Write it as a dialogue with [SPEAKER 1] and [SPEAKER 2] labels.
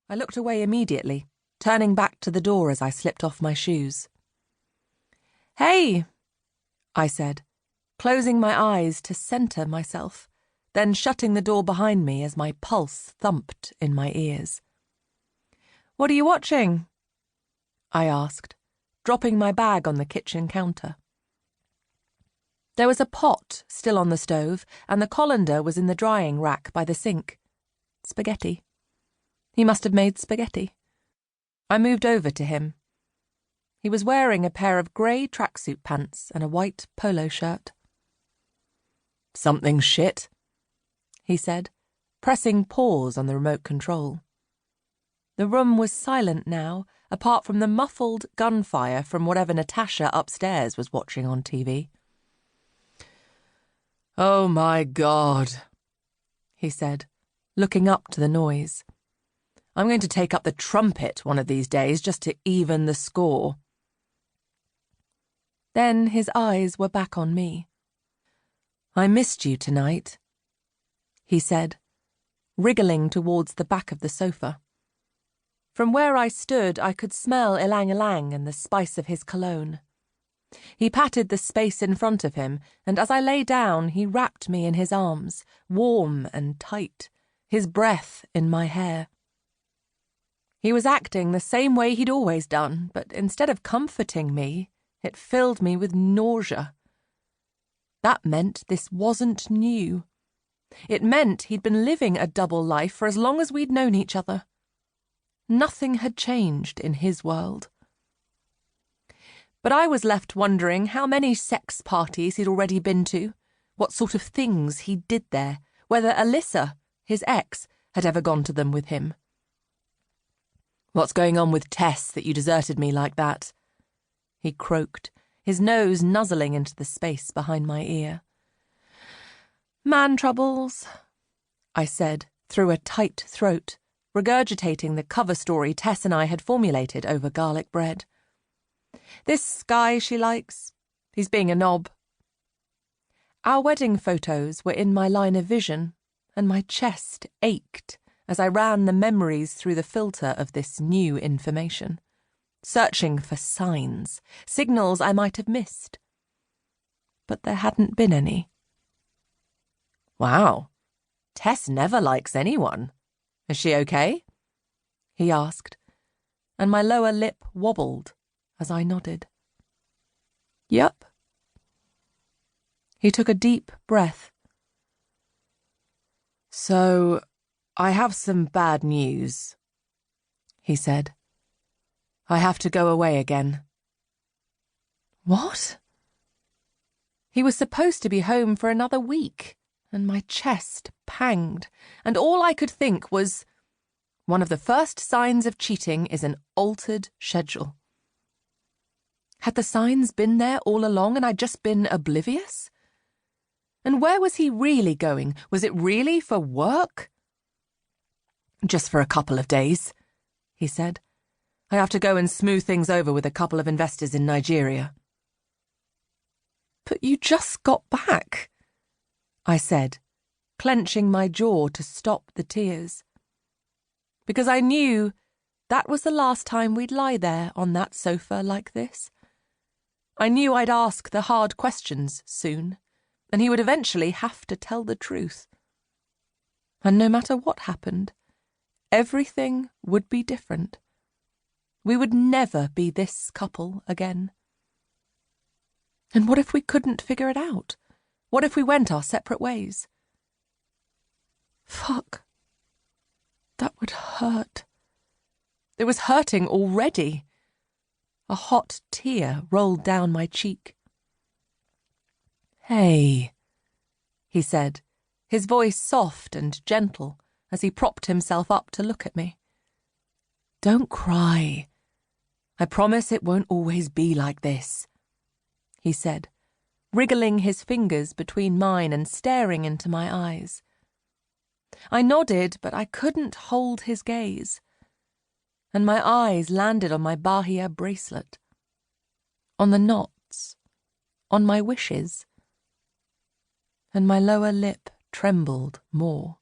[SPEAKER 1] I looked away immediately, turning back to the door as I slipped off my shoes. "Hey," I said, closing my eyes to centre myself, then shutting the door behind me as my pulse thumped in my ears. "What are you watching?" I asked, dropping my bag on the kitchen counter. There was a pot still on the stove, and the colander was in the drying rack by the sink. Spaghetti. He must have made spaghetti. I moved over to him. He was wearing a pair of grey tracksuit pants and a white polo shirt. "Something shit," he said, pressing pause on the remote control. The room was silent now, apart from the muffled gunfire from whatever Natasha upstairs was watching on TV. "Oh my God," he said, looking up to the noise. "I'm going to take up the trumpet one of these days just to even the score." Then his eyes were back on me. "I missed you tonight," he said, wriggling towards the back of the sofa. From where I stood, I could smell ylang-ylang and the spice of his cologne. He patted the space in front of him, and as I lay down, he wrapped me in his arms, warm and tight, his breath in my hair. He was acting the same way he'd always done, but instead of comforting me, it filled me with nausea. That meant this wasn't new. It meant he'd been living a double life for as long as we'd known each other. Nothing had changed in his world. But I was left wondering how many sex parties he'd already been to, what sort of things he did there, whether Alyssa, his ex, had ever gone to them with him. "What's going on with Tess that you deserted me like that?" he croaked, his nose nuzzling into the space behind my ear. "Man troubles," I said, through a tight throat, regurgitating the cover story Tess and I had formulated over garlic bread. "This guy she likes, he's being a knob." Our wedding photos were in my line of vision, and my chest ached as I ran the memories through the filter of this new information, searching for signs, signals I might have missed. But there hadn't been any. "Wow, Tess never likes anyone. Is she okay?" he asked, and my lower lip wobbled as I nodded. "Yup." He took a deep breath. "So, I have some bad news," he said. "I have to go away again." What? He was supposed to be home for another week, and my chest panged, and all I could think was, one of the first signs of cheating is an altered schedule. Had the signs been there all along and I'd just been oblivious? And where was he really going? Was it really for work? "Just for a couple of days," he said. "I have to go and smooth things over with a couple of investors in Nigeria." "But you just got back," I said, clenching my jaw to stop the tears. Because I knew that was the last time we'd lie there on that sofa like this. I knew I'd ask the hard questions soon, and he would eventually have to tell the truth. And no matter what happened, everything would be different. We would never be this couple again. And what if we couldn't figure it out? What if we went our separate ways? Fuck. That would hurt. It was hurting already. A hot tear rolled down my cheek. "Hey," he said, his voice soft and gentle as he propped himself up to look at me. "Don't cry. I promise it won't always be like this," he said, wriggling his fingers between mine and staring into my eyes. I nodded, but I couldn't hold his gaze, and my eyes landed on my bahia bracelet, on the knots, on my wishes, and my lower lip trembled more.